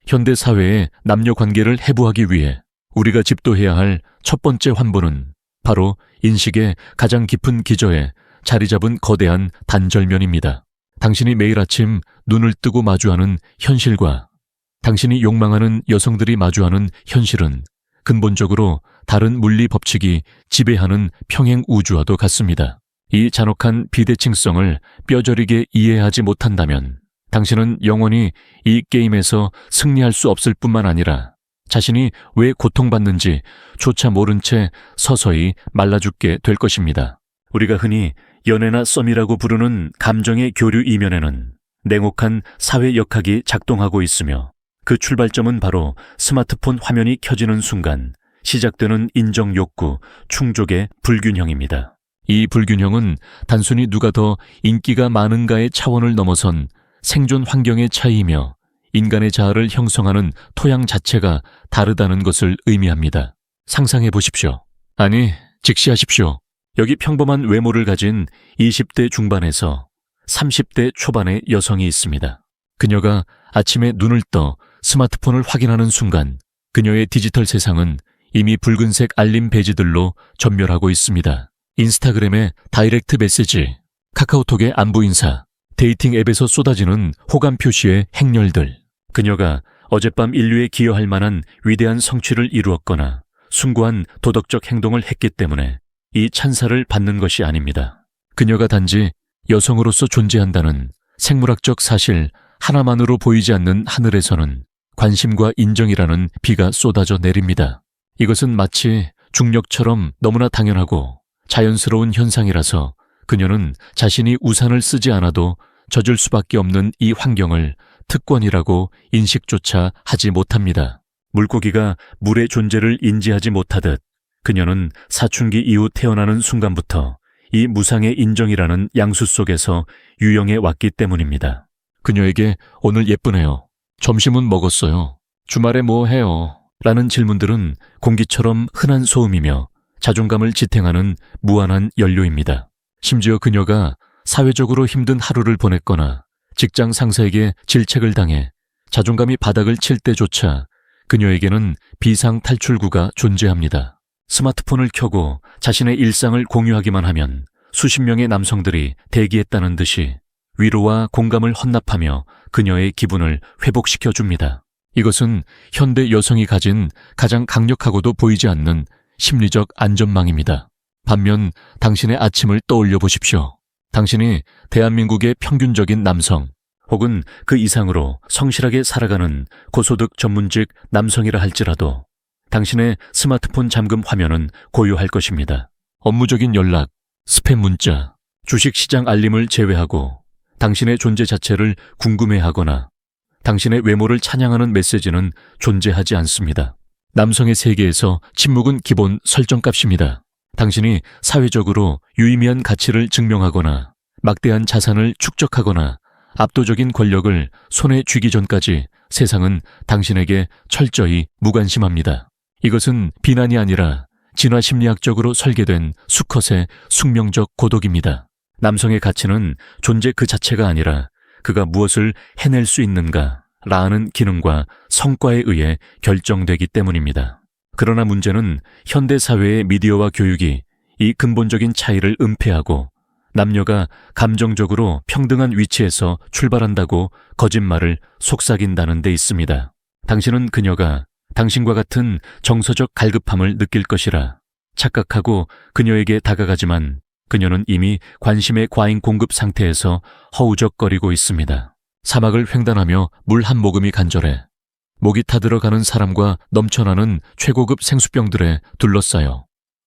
현대 사회의 남녀 관계를 해부하기 위해 우리가 집도해야 할 첫 번째 환부는 바로 인식의 가장 깊은 기저에 자리 잡은 거대한 단절면입니다. 당신이 매일 아침 눈을 뜨고 마주하는 현실과 당신이 욕망하는 여성들이 마주하는 현실은 근본적으로 다른 물리 법칙이 지배하는 평행 우주와도 같습니다. 이 잔혹한 비대칭성을 뼈저리게 이해하지 못한다면 당신은 영원히 이 게임에서 승리할 수 없을 뿐만 아니라 자신이 왜 고통받는지 조차 모른 채 서서히 말라 죽게 될 것입니다. 우리가 흔히 연애나 썸이라고 부르는 감정의 교류 이면에는 냉혹한 사회 역학이 작동하고 있으며 그 출발점은 바로 스마트폰 화면이 켜지는 순간 시작되는 인정 욕구, 충족의 불균형입니다. 이 불균형은 단순히 누가 더 인기가 많은가의 차원을 넘어선 생존 환경의 차이이며 인간의 자아를 형성하는 토양 자체가 다르다는 것을 의미합니다. 상상해 보십시오. 아니, 직시하십시오. 여기 평범한 외모를 가진 20대 중반에서 30대 초반의 여성이 있습니다. 그녀가 아침에 눈을 떠 스마트폰을 확인하는 순간 그녀의 디지털 세상은 이미 붉은색 알림 배지들로 전멸하고 있습니다. 인스타그램의 다이렉트 메시지, 카카오톡의 안부 인사, 데이팅 앱에서 쏟아지는 호감 표시의 행렬들. 그녀가 어젯밤 인류에 기여할 만한 위대한 성취를 이루었거나 숭고한 도덕적 행동을 했기 때문에 이 찬사를 받는 것이 아닙니다. 그녀가 단지 여성으로서 존재한다는 생물학적 사실 하나만으로 보이지 않는 하늘에서는 관심과 인정이라는 비가 쏟아져 내립니다. 이것은 마치 중력처럼 너무나 당연하고 자연스러운 현상이라서 그녀는 자신이 우산을 쓰지 않아도 젖을 수밖에 없는 이 환경을 특권이라고 인식조차 하지 못합니다. 물고기가 물의 존재를 인지하지 못하듯 그녀는 사춘기 이후 태어나는 순간부터 이 무상의 인정이라는 양수 속에서 유영해 왔기 때문입니다. 그녀에게 오늘 예쁘네요. 점심은 먹었어요. 주말에 뭐 해요? 라는 질문들은 공기처럼 흔한 소음이며 자존감을 지탱하는 무한한 연료입니다. 심지어 그녀가 사회적으로 힘든 하루를 보냈거나 직장 상사에게 질책을 당해 자존감이 바닥을 칠 때조차 그녀에게는 비상 탈출구가 존재합니다. 스마트폰을 켜고 자신의 일상을 공유하기만 하면 수십 명의 남성들이 대기했다는 듯이 위로와 공감을 헌납하며 그녀의 기분을 회복시켜줍니다. 이것은 현대 여성이 가진 가장 강력하고도 보이지 않는 심리적 안전망입니다. 반면 당신의 아침을 떠올려 보십시오. 당신이 대한민국의 평균적인 남성 혹은 그 이상으로 성실하게 살아가는 고소득 전문직 남성이라 할지라도 당신의 스마트폰 잠금 화면은 고요할 것입니다. 업무적인 연락, 스팸 문자, 주식시장 알림을 제외하고 당신의 존재 자체를 궁금해하거나 당신의 외모를 찬양하는 메시지는 존재하지 않습니다. 남성의 세계에서 침묵은 기본 설정값입니다. 당신이 사회적으로 유의미한 가치를 증명하거나 막대한 자산을 축적하거나 압도적인 권력을 손에 쥐기 전까지 세상은 당신에게 철저히 무관심합니다. 이것은 비난이 아니라 진화 심리학적으로 설계된 수컷의 숙명적 고독입니다. 남성의 가치는 존재 그 자체가 아니라 그가 무엇을 해낼 수 있는가 라는 기능과 성과에 의해 결정되기 때문입니다. 그러나 문제는 현대 사회의 미디어와 교육이 이 근본적인 차이를 은폐하고 남녀가 감정적으로 평등한 위치에서 출발한다고 거짓말을 속삭인다는 데 있습니다. 당신은 그녀가 당신과 같은 정서적 갈급함을 느낄 것이라 착각하고 그녀에게 다가가지만 그녀는 이미 관심의 과잉 공급 상태에서 허우적거리고 있습니다. 사막을 횡단하며 물 한 모금이 간절해 목이 타들어가는 사람과 넘쳐나는 최고급 생수병들에 둘러싸여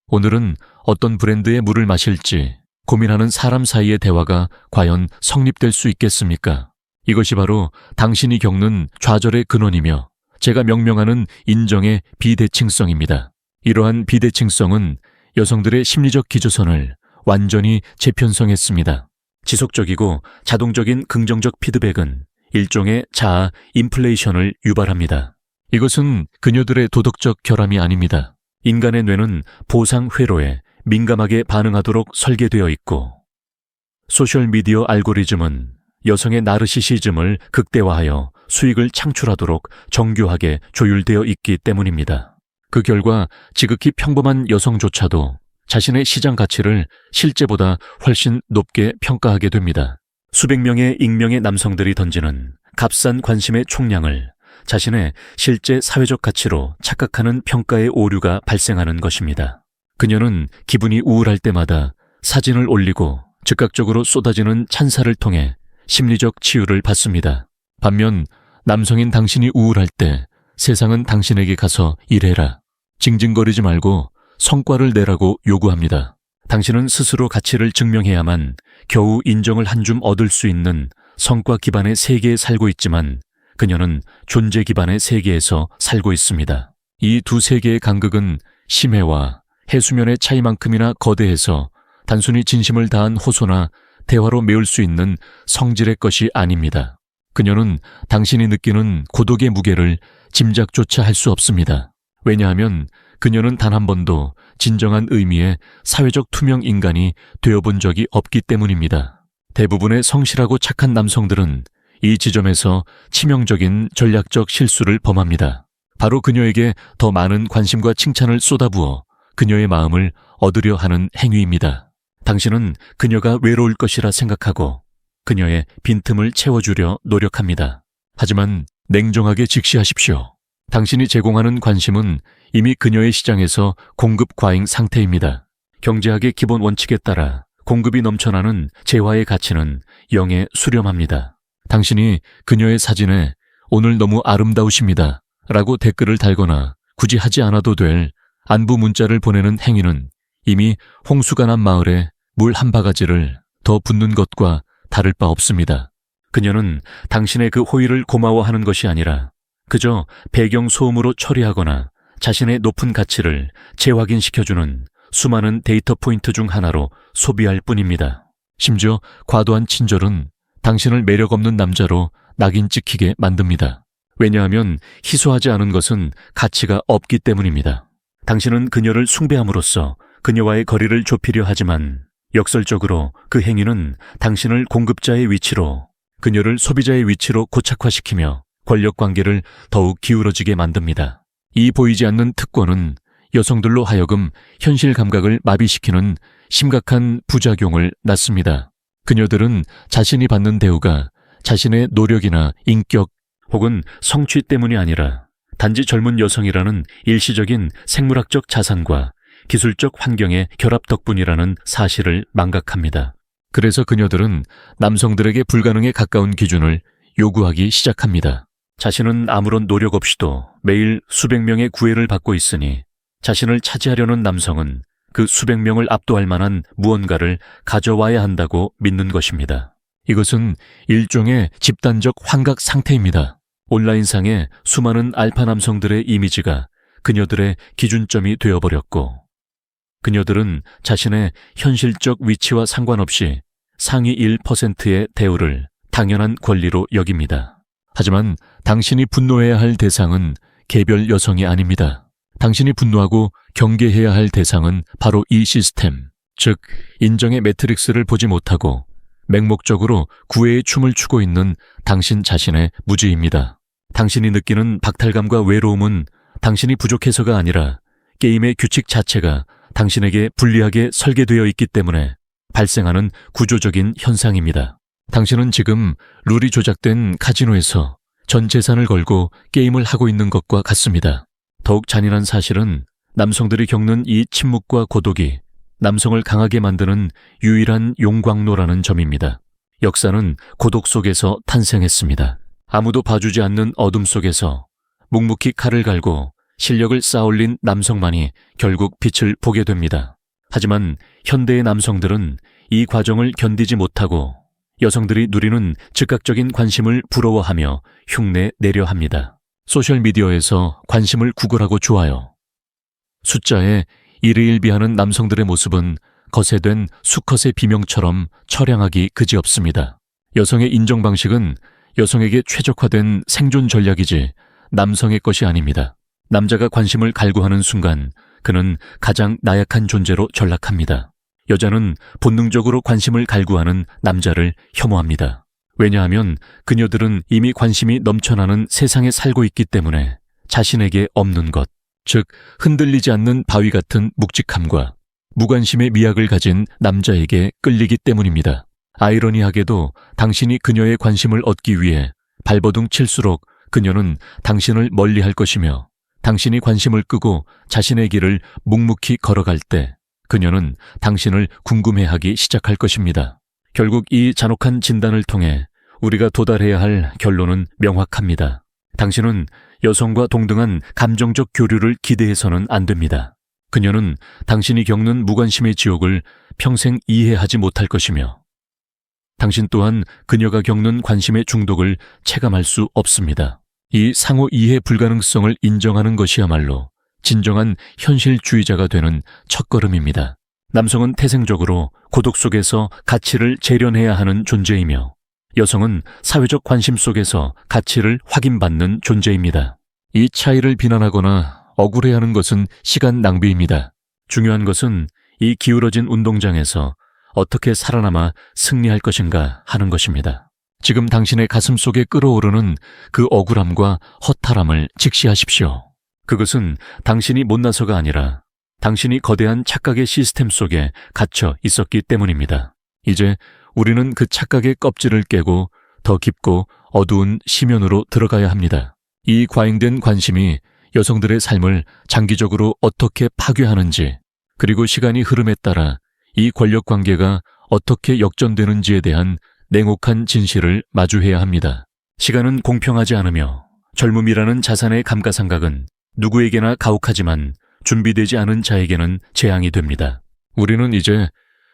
오늘은 어떤 브랜드의 물을 마실지 고민하는 사람 사이의 대화가 과연 성립될 수 있겠습니까? 이것이 바로 당신이 겪는 좌절의 근원이며 제가 명명하는 인정의 비대칭성입니다. 이러한 비대칭성은 여성들의 심리적 기조선을 완전히 재편성했습니다. 지속적이고 자동적인 긍정적 피드백은 일종의 자아 인플레이션을 유발합니다. 이것은 그녀들의 도덕적 결함이 아닙니다. 인간의 뇌는 보상 회로에 민감하게 반응하도록 설계되어 있고 소셜미디어 알고리즘은 여성의 나르시시즘을 극대화하여 수익을 창출하도록 정교하게 조율되어 있기 때문입니다. 그 결과 지극히 평범한 여성조차도 자신의 시장 가치를 실제보다 훨씬 높게 평가하게 됩니다. 수백 명의 익명의 남성들이 던지는 값싼 관심의 총량을 자신의 실제 사회적 가치로 착각하는 평가의 오류가 발생하는 것입니다. 그녀는 기분이 우울할 때마다 사진을 올리고 즉각적으로 쏟아지는 찬사를 통해 심리적 치유를 받습니다. 반면 남성인 당신이 우울할 때 세상은 당신에게 가서 일해라, 징징거리지 말고 성과를 내라고 요구합니다. 당신은 스스로 가치를 증명해야만 겨우 인정을 한 줌 얻을 수 있는 성과 기반의 세계에 살고 있지만 그녀는 존재 기반의 세계에서 살고 있습니다. 이 두 세계의 간극은 심해와 해수면의 차이만큼이나 거대해서 단순히 진심을 다한 호소나 대화로 메울 수 있는 성질의 것이 아닙니다. 그녀는 당신이 느끼는 고독의 무게를 짐작조차 할 수 없습니다. 왜냐하면 그녀는 단 한 번도 진정한 의미의 사회적 투명 인간이 되어본 적이 없기 때문입니다. 대부분의 성실하고 착한 남성들은 이 지점에서 치명적인 전략적 실수를 범합니다. 바로 그녀에게 더 많은 관심과 칭찬을 쏟아부어 그녀의 마음을 얻으려 하는 행위입니다. 당신은 그녀가 외로울 것이라 생각하고 그녀의 빈틈을 채워주려 노력합니다. 하지만 냉정하게 직시하십시오. 당신이 제공하는 관심은 이미 그녀의 시장에서 공급 과잉 상태입니다. 경제학의 기본 원칙에 따라 공급이 넘쳐나는 재화의 가치는 0에 수렴합니다. 당신이 그녀의 사진에 오늘 너무 아름다우십니다 라고 댓글을 달거나 굳이 하지 않아도 될 안부 문자를 보내는 행위는 이미 홍수가 난 마을에 물 한 바가지를 더 붓는 것과 다를 바 없습니다. 그녀는 당신의 그 호의를 고마워하는 것이 아니라 그저 배경 소음으로 처리하거나 자신의 높은 가치를 재확인시켜주는 수많은 데이터 포인트 중 하나로 소비할 뿐입니다. 심지어 과도한 친절은 당신을 매력 없는 남자로 낙인 찍히게 만듭니다. 왜냐하면 희소하지 않은 것은 가치가 없기 때문입니다. 당신은 그녀를 숭배함으로써 그녀와의 거리를 좁히려 하지만 역설적으로 그 행위는 당신을 공급자의 위치로, 그녀를 소비자의 위치로 고착화시키며 권력관계를 더욱 기울어지게 만듭니다. 이 보이지 않는 특권은 여성들로 하여금 현실 감각을 마비시키는 심각한 부작용을 낳습니다. 그녀들은 자신이 받는 대우가 자신의 노력이나 인격 혹은 성취 때문이 아니라 단지 젊은 여성이라는 일시적인 생물학적 자산과 기술적 환경의 결합 덕분이라는 사실을 망각합니다. 그래서 그녀들은 남성들에게 불가능에 가까운 기준을 요구하기 시작합니다. 자신은 아무런 노력 없이도 매일 수백 명의 구애를 받고 있으니 자신을 차지하려는 남성은 그 수백 명을 압도할 만한 무언가를 가져와야 한다고 믿는 것입니다. 이것은 일종의 집단적 환각 상태입니다. 온라인상의 수많은 알파 남성들의 이미지가 그녀들의 기준점이 되어버렸고, 그녀들은 자신의 현실적 위치와 상관없이 상위 1%의 대우를 당연한 권리로 여깁니다. 하지만 당신이 분노해야 할 대상은 개별 여성이 아닙니다. 당신이 분노하고 경계해야 할 대상은 바로 이 시스템, 즉 인정의 매트릭스를 보지 못하고 맹목적으로 구애의 춤을 추고 있는 당신 자신의 무지입니다. 당신이 느끼는 박탈감과 외로움은 당신이 부족해서가 아니라 게임의 규칙 자체가 당신에게 불리하게 설계되어 있기 때문에 발생하는 구조적인 현상입니다. 당신은 지금 룰이 조작된 카지노에서 전 재산을 걸고 게임을 하고 있는 것과 같습니다. 더욱 잔인한 사실은 남성들이 겪는 이 침묵과 고독이 남성을 강하게 만드는 유일한 용광로라는 점입니다. 역사는 고독 속에서 탄생했습니다. 아무도 봐주지 않는 어둠 속에서 묵묵히 칼을 갈고 실력을 쌓아올린 남성만이 결국 빛을 보게 됩니다. 하지만 현대의 남성들은 이 과정을 견디지 못하고 여성들이 누리는 즉각적인 관심을 부러워하며 흉내 내려 합니다. 소셜미디어에서 관심을 구걸하고 좋아요. 숫자에 일희일비하는 남성들의 모습은 거세된 수컷의 비명처럼 처량하기 그지없습니다. 여성의 인정 방식은 여성에게 최적화된 생존 전략이지 남성의 것이 아닙니다. 남자가 관심을 갈구하는 순간 그는 가장 나약한 존재로 전락합니다. 여자는 본능적으로 관심을 갈구하는 남자를 혐오합니다. 왜냐하면 그녀들은 이미 관심이 넘쳐나는 세상에 살고 있기 때문에 자신에게 없는 것, 즉 흔들리지 않는 바위 같은 묵직함과 무관심의 미학을 가진 남자에게 끌리기 때문입니다. 아이러니하게도 당신이 그녀의 관심을 얻기 위해 발버둥 칠수록 그녀는 당신을 멀리할 것이며, 당신이 관심을 끄고 자신의 길을 묵묵히 걸어갈 때 그녀는 당신을 궁금해하기 시작할 것입니다. 결국 이 잔혹한 진단을 통해 우리가 도달해야 할 결론은 명확합니다. 당신은 여성과 동등한 감정적 교류를 기대해서는 안 됩니다. 그녀는 당신이 겪는 무관심의 지옥을 평생 이해하지 못할 것이며, 당신 또한 그녀가 겪는 관심의 중독을 체감할 수 없습니다. 이 상호 이해 불가능성을 인정하는 것이야말로 진정한 현실주의자가 되는 첫걸음입니다. 남성은 태생적으로 고독 속에서 가치를 재련해야 하는 존재이며, 여성은 사회적 관심 속에서 가치를 확인받는 존재입니다. 이 차이를 비난하거나 억울해하는 것은 시간 낭비입니다. 중요한 것은 이 기울어진 운동장에서 어떻게 살아남아 승리할 것인가 하는 것입니다. 지금 당신의 가슴 속에 끓어오르는 그 억울함과 허탈함을 직시하십시오. 그것은 당신이 못나서가 아니라 당신이 거대한 착각의 시스템 속에 갇혀 있었기 때문입니다. 이제 우리는 그 착각의 껍질을 깨고 더 깊고 어두운 심연으로 들어가야 합니다. 이 과잉된 관심이 여성들의 삶을 장기적으로 어떻게 파괴하는지, 그리고 시간이 흐름에 따라 이 권력 관계가 어떻게 역전되는지에 대한 냉혹한 진실을 마주해야 합니다. 시간은 공평하지 않으며 젊음이라는 자산의 감가상각은 누구에게나 가혹하지만 준비되지 않은 자에게는 재앙이 됩니다. 우리는 이제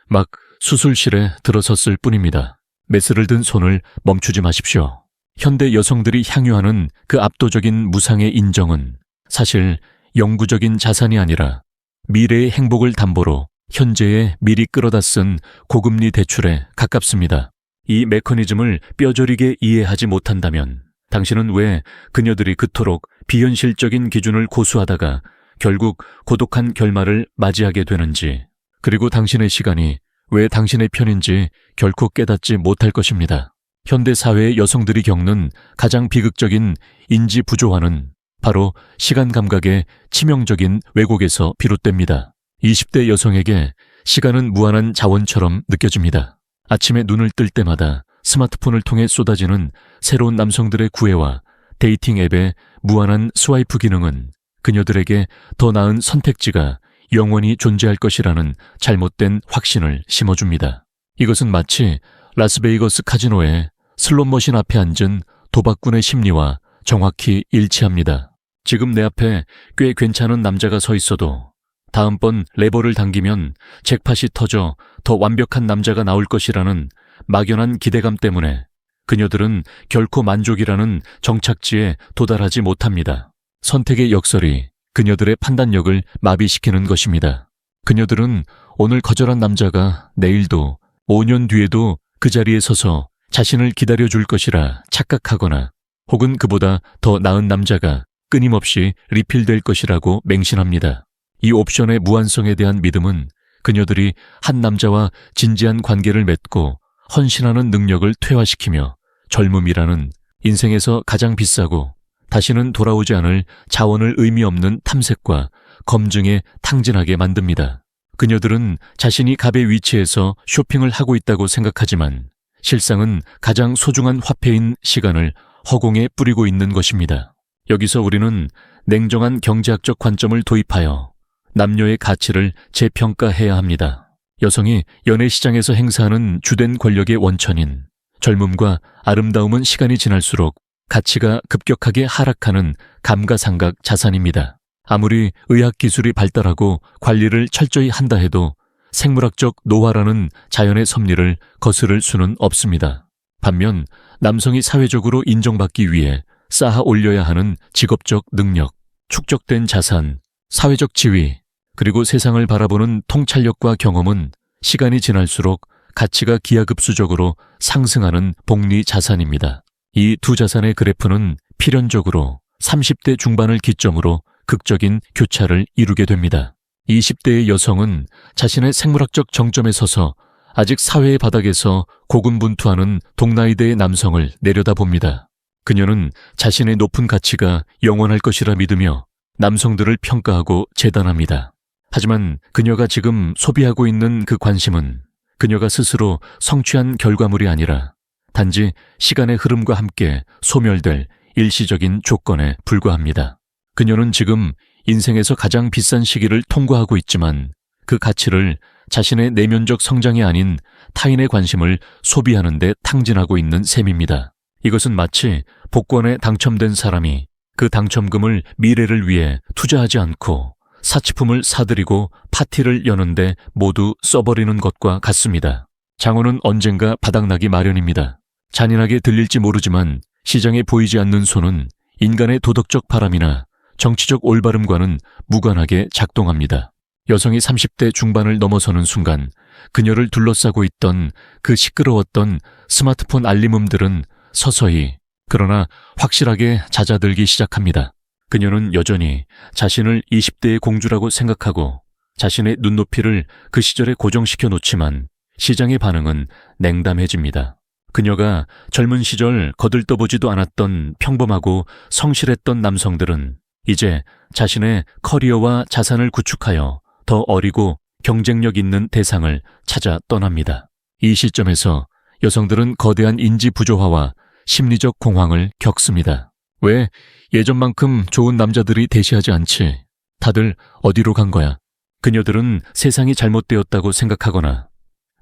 막 수술실에 들어섰을 뿐입니다. 메스를 든 손을 멈추지 마십시오. 현대 여성들이 향유하는 그 압도적인 무상의 인정은 사실 영구적인 자산이 아니라 미래의 행복을 담보로 현재에 미리 끌어다 쓴 고금리 대출에 가깝습니다. 이 메커니즘을 뼈저리게 이해하지 못한다면 당신은 왜 그녀들이 그토록 비현실적인 기준을 고수하다가 결국 고독한 결말을 맞이하게 되는지, 그리고 당신의 시간이 왜 당신의 편인지 결코 깨닫지 못할 것입니다. 현대 사회의 여성들이 겪는 가장 비극적인 인지 부조화는 바로 시간 감각의 치명적인 왜곡에서 비롯됩니다. 20대 여성에게 시간은 무한한 자원처럼 느껴집니다. 아침에 눈을 뜰 때마다 스마트폰을 통해 쏟아지는 새로운 남성들의 구애와 데이팅 앱의 무한한 스와이프 기능은 그녀들에게 더 나은 선택지가 영원히 존재할 것이라는 잘못된 확신을 심어줍니다. 이것은 마치 라스베이거스 카지노의 슬롯머신 앞에 앉은 도박꾼의 심리와 정확히 일치합니다. 지금 내 앞에 꽤 괜찮은 남자가 서 있어도 다음번 레버를 당기면 잭팟이 터져 더 완벽한 남자가 나올 것이라는 막연한 기대감 때문에 그녀들은 결코 만족이라는 정착지에 도달하지 못합니다. 선택의 역설이 그녀들의 판단력을 마비시키는 것입니다. 그녀들은 오늘 거절한 남자가 내일도 5년 뒤에도 그 자리에 서서 자신을 기다려줄 것이라 착각하거나, 혹은 그보다 더 나은 남자가 끊임없이 리필될 것이라고 맹신합니다. 이 옵션의 무한성에 대한 믿음은 그녀들이 한 남자와 진지한 관계를 맺고 헌신하는 능력을 퇴화시키며 젊음이라는 인생에서 가장 비싸고 다시는 돌아오지 않을 자원을 의미 없는 탐색과 검증에 탕진하게 만듭니다. 그녀들은 자신이 갑의 위치에서 쇼핑을 하고 있다고 생각하지만 실상은 가장 소중한 화폐인 시간을 허공에 뿌리고 있는 것입니다. 여기서 우리는 냉정한 경제학적 관점을 도입하여 남녀의 가치를 재평가해야 합니다. 여성이 연애시장에서 행사하는 주된 권력의 원천인 젊음과 아름다움은 시간이 지날수록 가치가 급격하게 하락하는 감가상각 자산입니다. 아무리 의학기술이 발달하고 관리를 철저히 한다 해도 생물학적 노화라는 자연의 섭리를 거스를 수는 없습니다. 반면 남성이 사회적으로 인정받기 위해 쌓아 올려야 하는 직업적 능력, 축적된 자산, 사회적 지위, 그리고 세상을 바라보는 통찰력과 경험은 시간이 지날수록 가치가 기하급수적으로 상승하는 복리 자산입니다. 이 두 자산의 그래프는 필연적으로 30대 중반을 기점으로 극적인 교차를 이루게 됩니다. 20대의 여성은 자신의 생물학적 정점에 서서 아직 사회의 바닥에서 고군분투하는 동나이대의 남성을 내려다봅니다. 그녀는 자신의 높은 가치가 영원할 것이라 믿으며 남성들을 평가하고 재단합니다. 하지만 그녀가 지금 소비하고 있는 그 관심은 그녀가 스스로 성취한 결과물이 아니라 단지 시간의 흐름과 함께 소멸될 일시적인 조건에 불과합니다. 그녀는 지금 인생에서 가장 비싼 시기를 통과하고 있지만 그 가치를 자신의 내면적 성장이 아닌 타인의 관심을 소비하는 데 탕진하고 있는 셈입니다. 이것은 마치 복권에 당첨된 사람이 그 당첨금을 미래를 위해 투자하지 않고 사치품을 사들이고 파티를 여는데 모두 써버리는 것과 같습니다. 장어는 언젠가 바닥나기 마련입니다. 잔인하게 들릴지 모르지만 시장에 보이지 않는 손은 인간의 도덕적 바람이나 정치적 올바름과는 무관하게 작동합니다. 여성이 30대 중반을 넘어서는 순간 그녀를 둘러싸고 있던 그 시끄러웠던 스마트폰 알림음들은 서서히 그러나 확실하게 잦아들기 시작합니다. 그녀는 여전히 자신을 20대의 공주라고 생각하고 자신의 눈높이를 그 시절에 고정시켜 놓지만 시장의 반응은 냉담해집니다. 그녀가 젊은 시절 거들떠보지도 않았던 평범하고 성실했던 남성들은 이제 자신의 커리어와 자산을 구축하여 더 어리고 경쟁력 있는 대상을 찾아 떠납니다. 이 시점에서 여성들은 거대한 인지 부조화와 심리적 공황을 겪습니다. 왜 예전만큼 좋은 남자들이 대시하지 않지? 다들 어디로 간 거야? 그녀들은 세상이 잘못되었다고 생각하거나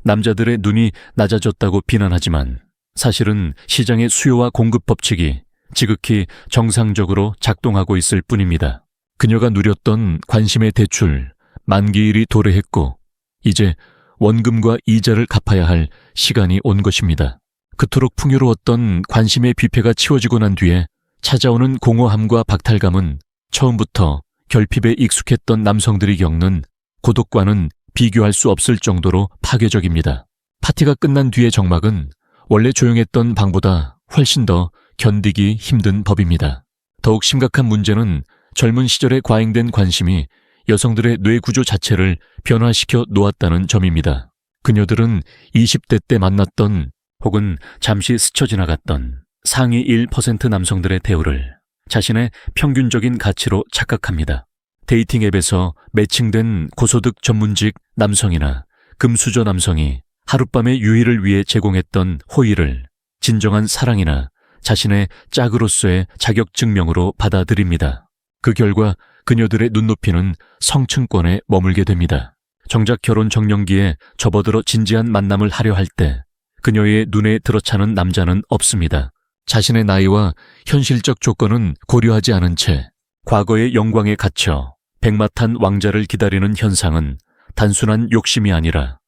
남자들의 눈이 낮아졌다고 비난하지만 사실은 시장의 수요와 공급 법칙이 지극히 정상적으로 작동하고 있을 뿐입니다. 그녀가 누렸던 관심의 대출, 만기일이 도래했고 이제 원금과 이자를 갚아야 할 시간이 온 것입니다. 그토록 풍요로웠던 관심의 뷔페가 치워지고 난 뒤에 찾아오는 공허함과 박탈감은 처음부터 결핍에 익숙했던 남성들이 겪는 고독과는 비교할 수 없을 정도로 파괴적입니다. 파티가 끝난 뒤의 정막은 원래 조용했던 방보다 훨씬 더 견디기 힘든 법입니다. 더욱 심각한 문제는 젊은 시절에 과잉된 관심이 여성들의 뇌 구조 자체를 변화시켜 놓았다는 점입니다. 그녀들은 20대 때 만났던 혹은 잠시 스쳐 지나갔던 상위 1% 남성들의 대우를 자신의 평균적인 가치로 착각합니다. 데이팅 앱에서 매칭된 고소득 전문직 남성이나 금수저 남성이 하룻밤의 유의를 위해 제공했던 호의를 진정한 사랑이나 자신의 짝으로서의 자격증명으로 받아들입니다. 그 결과 그녀들의 눈높이는 성층권에 머물게 됩니다. 정작 결혼 정년기에 접어들어 진지한 만남을 하려 할 때 그녀의 눈에 들어차는 남자는 없습니다. 자신의 나이와 현실적 조건은 고려하지 않은 채 과거의 영광에 갇혀 백마탄 왕자를 기다리는 현상은 단순한 욕심이 아니라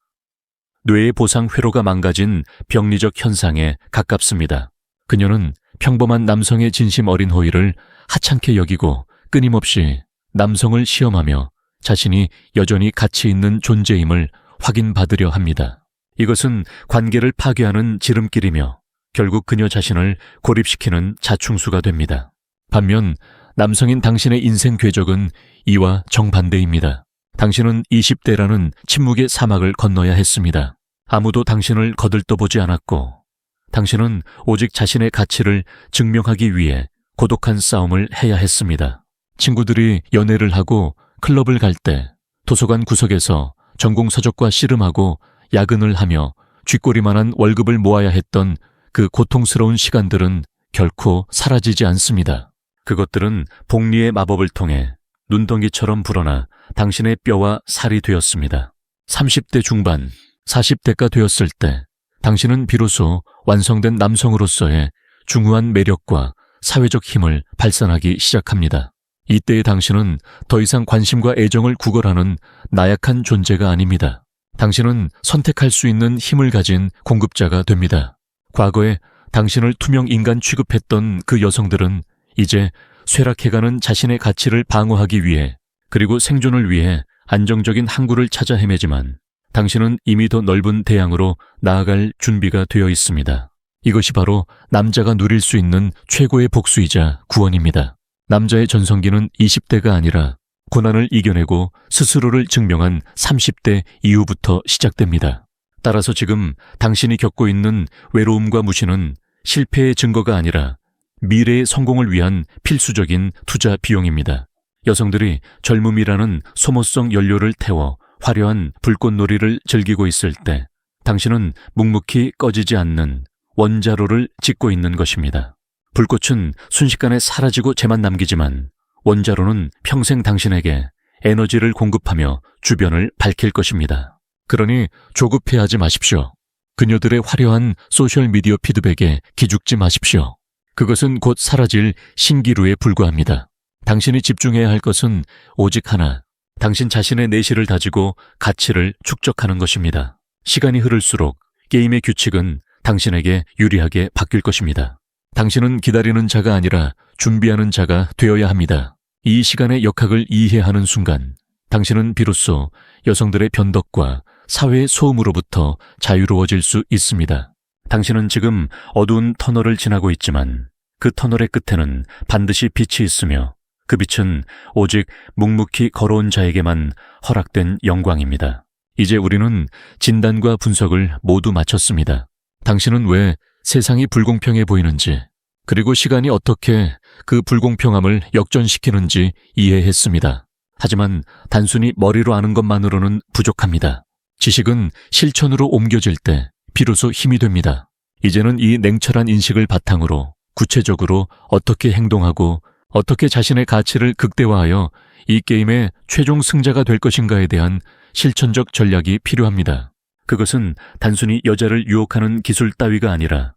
뇌의 보상 회로가 망가진 병리적 현상에 가깝습니다. 그녀는 평범한 남성의 진심 어린 호의를 하찮게 여기고 끊임없이 남성을 시험하며 자신이 여전히 가치 있는 존재임을 확인받으려 합니다. 이것은 관계를 파괴하는 지름길이며 결국 그녀 자신을 고립시키는 자충수가 됩니다. 반면 남성인 당신의 인생 궤적은 이와 정반대입니다. 당신은 20대라는 침묵의 사막을 건너야 했습니다. 아무도 당신을 거들떠보지 않았고 당신은 오직 자신의 가치를 증명하기 위해 고독한 싸움을 해야 했습니다. 친구들이 연애를 하고 클럽을 갈 때 도서관 구석에서 전공서적과 씨름하고 야근을 하며 쥐꼬리만한 월급을 모아야 했던 그 고통스러운 시간들은 결코 사라지지 않습니다. 그것들은 복리의 마법을 통해 눈덩이처럼 불어나 당신의 뼈와 살이 되었습니다. 30대 중반, 40대가 되었을 때 당신은 비로소 완성된 남성으로서의 중후한 매력과 사회적 힘을 발산하기 시작합니다. 이때의 당신은 더 이상 관심과 애정을 구걸하는 나약한 존재가 아닙니다. 당신은 선택할 수 있는 힘을 가진 공급자가 됩니다. 과거에 당신을 투명 인간 취급했던 그 여성들은 이제 쇠락해가는 자신의 가치를 방어하기 위해 그리고 생존을 위해 안정적인 항구를 찾아 헤매지만 당신은 이미 더 넓은 대양으로 나아갈 준비가 되어 있습니다. 이것이 바로 남자가 누릴 수 있는 최고의 복수이자 구원입니다. 남자의 전성기는 20대가 아니라 고난을 이겨내고 스스로를 증명한 30대 이후부터 시작됩니다. 따라서 지금 당신이 겪고 있는 외로움과 무시는 실패의 증거가 아니라 미래의 성공을 위한 필수적인 투자 비용입니다. 여성들이 젊음이라는 소모성 연료를 태워 화려한 불꽃놀이를 즐기고 있을 때 당신은 묵묵히 꺼지지 않는 원자로를 짓고 있는 것입니다. 불꽃은 순식간에 사라지고 재만 남기지만 원자로는 평생 당신에게 에너지를 공급하며 주변을 밝힐 것입니다. 그러니 조급해하지 마십시오. 그녀들의 화려한 소셜미디어 피드백에 기죽지 마십시오. 그것은 곧 사라질 신기루에 불과합니다. 당신이 집중해야 할 것은 오직 하나, 당신 자신의 내실을 다지고 가치를 축적하는 것입니다. 시간이 흐를수록 게임의 규칙은 당신에게 유리하게 바뀔 것입니다. 당신은 기다리는 자가 아니라 준비하는 자가 되어야 합니다. 이 시간의 역학을 이해하는 순간 당신은 비로소 여성들의 변덕과 사회의 소음으로부터 자유로워질 수 있습니다. 당신은 지금 어두운 터널을 지나고 있지만 그 터널의 끝에는 반드시 빛이 있으며 그 빛은 오직 묵묵히 걸어온 자에게만 허락된 영광입니다. 이제 우리는 진단과 분석을 모두 마쳤습니다. 당신은 왜 세상이 불공평해 보이는지, 그리고 시간이 어떻게 그 불공평함을 역전시키는지 이해했습니다. 하지만 단순히 머리로 아는 것만으로는 부족합니다. 지식은 실천으로 옮겨질 때 비로소 힘이 됩니다. 이제는 이 냉철한 인식을 바탕으로 구체적으로 어떻게 행동하고 어떻게 자신의 가치를 극대화하여 이 게임의 최종 승자가 될 것인가에 대한 실천적 전략이 필요합니다. 그것은 단순히 여자를 유혹하는 기술 따위가 아니라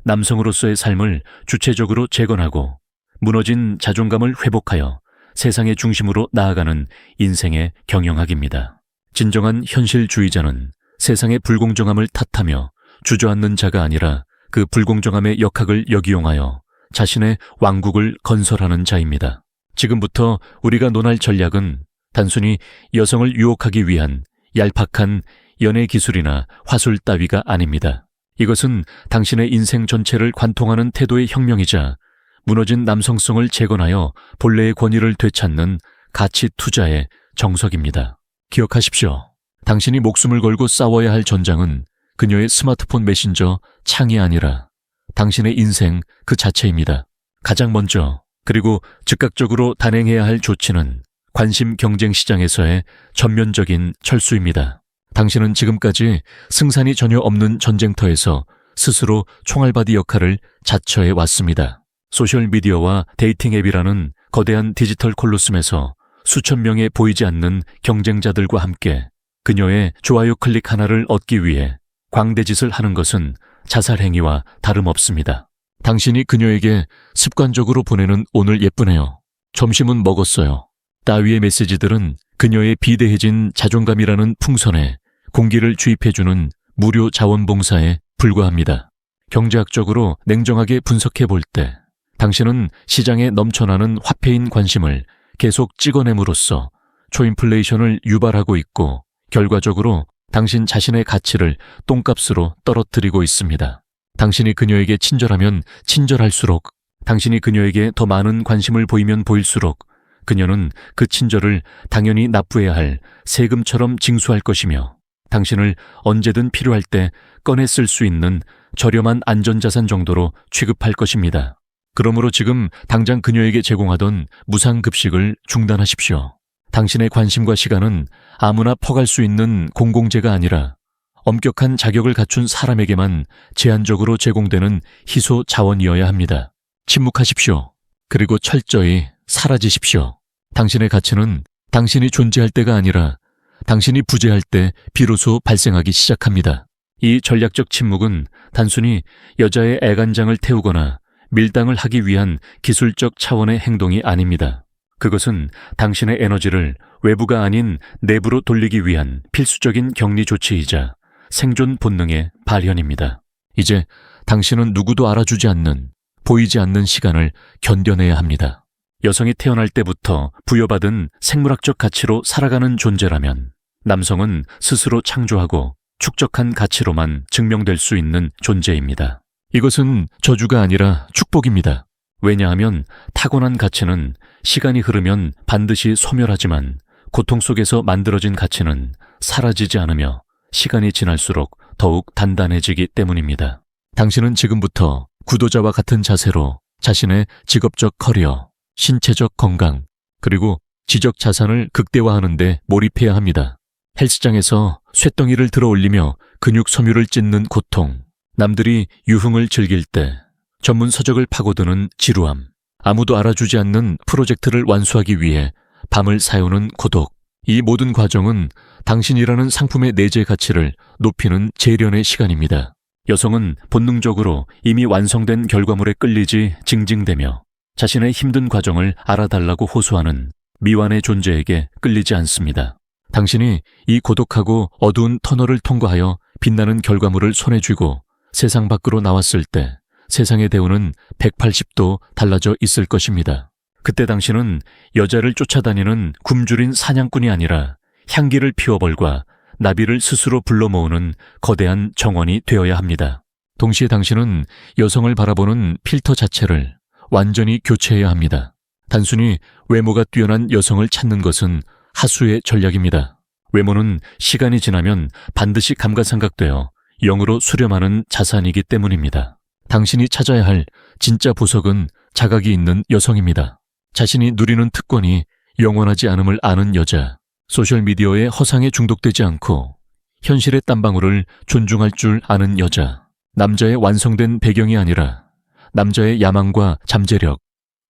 남성으로서의 삶을 주체적으로 재건하고 무너진 자존감을 회복하여 세상의 중심으로 나아가는 인생의 경영학입니다. 진정한 현실주의자는 세상의 불공정함을 탓하며 주저앉는 자가 아니라 그 불공정함의 역학을 역이용하여 자신의 왕국을 건설하는 자입니다. 지금부터 우리가 논할 전략은 단순히 여성을 유혹하기 위한 얄팍한 연애 기술이나 화술 따위가 아닙니다. 이것은 당신의 인생 전체를 관통하는 태도의 혁명이자 무너진 남성성을 재건하여 본래의 권위를 되찾는 가치 투자의 정석입니다. 기억하십시오. 당신이 목숨을 걸고 싸워야 할 전장은 그녀의 스마트폰 메신저 창이 아니라 당신의 인생 그 자체입니다. 가장 먼저 그리고 즉각적으로 단행해야 할 조치는 관심 경쟁 시장에서의 전면적인 철수입니다. 당신은 지금까지 승산이 전혀 없는 전쟁터에서 스스로 총알바디 역할을 자처해 왔습니다. 소셜미디어와 데이팅 앱이라는 거대한 디지털 콜로셈에서 수천 명의 보이지 않는 경쟁자들과 함께 그녀의 좋아요 클릭 하나를 얻기 위해 광대짓을 하는 것은 자살 행위와 다름없습니다. 당신이 그녀에게 습관적으로 보내는 오늘 예쁘네요, 점심은 먹었어요 따위의 메시지들은 그녀의 비대해진 자존감이라는 풍선에 공기를 주입해주는 무료 자원봉사에 불과합니다. 경제학적으로 냉정하게 분석해 볼 때 당신은 시장에 넘쳐나는 화폐인 관심을 계속 찍어냄으로써 초인플레이션을 유발하고 있고 결과적으로 당신 자신의 가치를 똥값으로 떨어뜨리고 있습니다. 당신이 그녀에게 친절하면 친절할수록, 당신이 그녀에게 더 많은 관심을 보이면 보일수록 그녀는 그 친절을 당연히 납부해야 할 세금처럼 징수할 것이며 당신을 언제든 필요할 때 꺼내 쓸 수 있는 저렴한 안전자산 정도로 취급할 것입니다. 그러므로 지금 당장 그녀에게 제공하던 무상급식을 중단하십시오. 당신의 관심과 시간은 아무나 퍼갈 수 있는 공공재가 아니라 엄격한 자격을 갖춘 사람에게만 제한적으로 제공되는 희소 자원이어야 합니다. 침묵하십시오. 그리고 철저히 사라지십시오. 당신의 가치는 당신이 존재할 때가 아니라 당신이 부재할 때 비로소 발생하기 시작합니다. 이 전략적 침묵은 단순히 여자의 애간장을 태우거나 밀당을 하기 위한 기술적 차원의 행동이 아닙니다. 그것은 당신의 에너지를 외부가 아닌 내부로 돌리기 위한 필수적인 격리 조치이자 생존 본능의 발현입니다. 이제 당신은 누구도 알아주지 않는, 보이지 않는 시간을 견뎌내야 합니다. 여성이 태어날 때부터 부여받은 생물학적 가치로 살아가는 존재라면 남성은 스스로 창조하고 축적한 가치로만 증명될 수 있는 존재입니다. 이것은 저주가 아니라 축복입니다. 왜냐하면 타고난 가치는 시간이 흐르면 반드시 소멸하지만 고통 속에서 만들어진 가치는 사라지지 않으며 시간이 지날수록 더욱 단단해지기 때문입니다. 당신은 지금부터 구도자와 같은 자세로 자신의 직업적 커리어, 신체적 건강, 그리고 지적 자산을 극대화하는 데 몰입해야 합니다. 헬스장에서 쇳덩이를 들어 올리며 근육 섬유를 찢는 고통, 남들이 유흥을 즐길 때 전문 서적을 파고드는 지루함, 아무도 알아주지 않는 프로젝트를 완수하기 위해 밤을 새우는 고독, 이 모든 과정은 당신이라는 상품의 내재 가치를 높이는 재련의 시간입니다. 여성은 본능적으로 이미 완성된 결과물에 끌리지 징징대며 자신의 힘든 과정을 알아달라고 호소하는 미완의 존재에게 끌리지 않습니다. 당신이 이 고독하고 어두운 터널을 통과하여 빛나는 결과물을 손에 쥐고 세상 밖으로 나왔을 때 세상의 대우는 180도 달라져 있을 것입니다. 그때 당신은 여자를 쫓아다니는 굶주린 사냥꾼이 아니라 향기를 피워벌과 나비를 스스로 불러 모으는 거대한 정원이 되어야 합니다. 동시에 당신은 여성을 바라보는 필터 자체를 완전히 교체해야 합니다. 단순히 외모가 뛰어난 여성을 찾는 것은 하수의 전략입니다. 외모는 시간이 지나면 반드시 감가상각되어 영으로 수렴하는 자산이기 때문입니다. 당신이 찾아야 할 진짜 보석은 자각이 있는 여성입니다. 자신이 누리는 특권이 영원하지 않음을 아는 여자, 소셜미디어의 허상에 중독되지 않고 현실의 땀방울을 존중할 줄 아는 여자, 남자의 완성된 배경이 아니라 남자의 야망과 잠재력,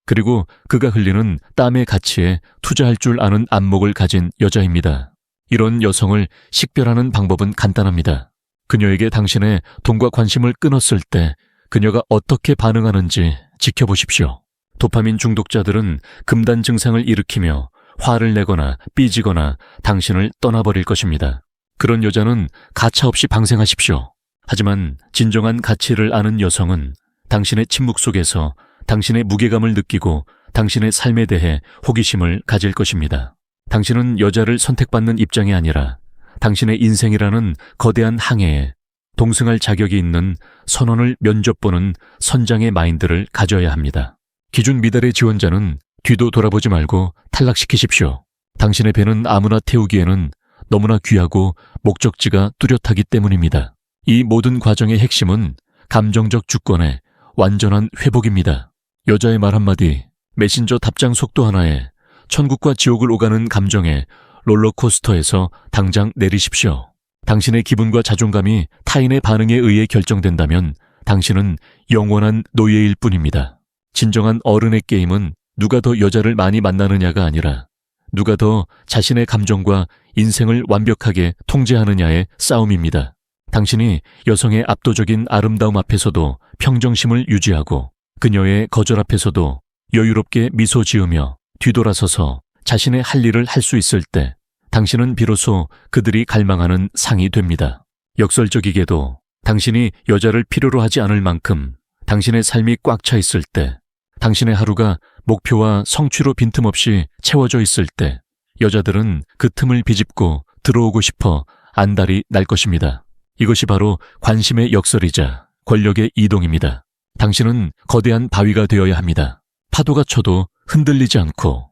그리고 그가 흘리는 땀의 가치에 투자할 줄 아는 안목을 가진 여자입니다. 이런 여성을 식별하는 방법은 간단합니다. 그녀에게 당신의 돈과 관심을 끊었을 때 그녀가 어떻게 반응하는지 지켜보십시오. 도파민 중독자들은 금단 증상을 일으키며 화를 내거나 삐지거나 당신을 떠나버릴 것입니다. 그런 여자는 가차없이 방생하십시오. 하지만 진정한 가치를 아는 여성은 당신의 침묵 속에서 당신의 무게감을 느끼고 당신의 삶에 대해 호기심을 가질 것입니다. 당신은 여자를 선택받는 입장이 아니라 당신의 인생이라는 거대한 항해에 동승할 자격이 있는 선원을 면접보는 선장의 마인드를 가져야 합니다. 기준 미달의 지원자는 뒤도 돌아보지 말고 탈락시키십시오. 당신의 배는 아무나 태우기에는 너무나 귀하고 목적지가 뚜렷하기 때문입니다. 이 모든 과정의 핵심은 감정적 주권의 완전한 회복입니다. 여자의 말 한마디, 메신저 답장 속도 하나에 천국과 지옥을 오가는 감정의 롤러코스터에서 당장 내리십시오. 당신의 기분과 자존감이 타인의 반응에 의해 결정된다면 당신은 영원한 노예일 뿐입니다. 진정한 어른의 게임은 누가 더 여자를 많이 만나느냐가 아니라 누가 더 자신의 감정과 인생을 완벽하게 통제하느냐의 싸움입니다. 당신이 여성의 압도적인 아름다움 앞에서도 평정심을 유지하고 그녀의 거절 앞에서도 여유롭게 미소 지으며 뒤돌아서서 자신의 할 일을 할 수 있을 때 당신은 비로소 그들이 갈망하는 상이 됩니다. 역설적이게도 당신이 여자를 필요로 하지 않을 만큼 당신의 삶이 꽉 차 있을 때, 당신의 하루가 목표와 성취로 빈틈없이 채워져 있을 때 여자들은 그 틈을 비집고 들어오고 싶어 안달이 날 것입니다. 이것이 바로 관심의 역설이자 권력의 이동입니다. 당신은 거대한 바위가 되어야 합니다. 파도가 쳐도 흔들리지 않고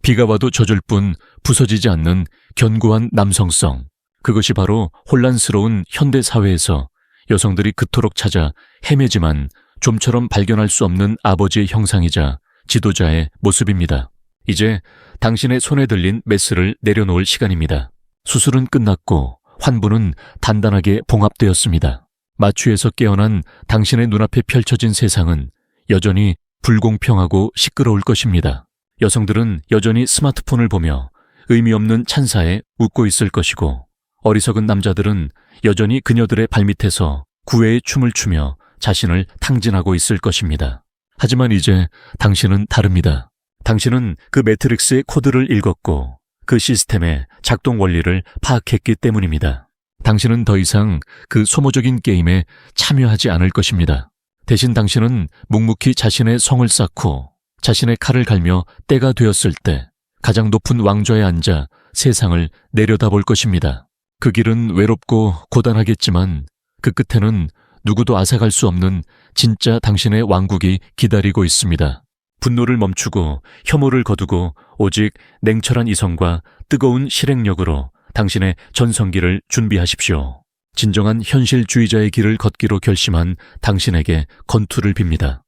비가 와도 젖을 뿐 부서지지 않는 견고한 남성성. 그것이 바로 혼란스러운 현대 사회에서 여성들이 그토록 찾아 헤매지만 좀처럼 발견할 수 없는 아버지의 형상이자 지도자의 모습입니다. 이제 당신의 손에 들린 메스를 내려놓을 시간입니다. 수술은 끝났고 환부는 단단하게 봉합되었습니다. 마취에서 깨어난 당신의 눈앞에 펼쳐진 세상은 여전히 불공평하고 시끄러울 것입니다. 여성들은 여전히 스마트폰을 보며 의미 없는 찬사에 웃고 있을 것이고 어리석은 남자들은 여전히 그녀들의 발밑에서 구애의 춤을 추며 자신을 탕진하고 있을 것입니다. 하지만 이제 당신은 다릅니다. 당신은 그 매트릭스의 코드를 읽었고 그 시스템의 작동 원리를 파악했기 때문입니다. 당신은 더 이상 그 소모적인 게임에 참여하지 않을 것입니다. 대신 당신은 묵묵히 자신의 성을 쌓고 자신의 칼을 갈며 때가 되었을 때 가장 높은 왕좌에 앉아 세상을 내려다볼 것입니다. 그 길은 외롭고 고단하겠지만 그 끝에는 누구도 앗아갈 수 없는 진짜 당신의 왕국이 기다리고 있습니다. 분노를 멈추고 혐오를 거두고 오직 냉철한 이성과 뜨거운 실행력으로 당신의 전성기를 준비하십시오. 진정한 현실주의자의 길을 걷기로 결심한 당신에게 건투를 빕니다.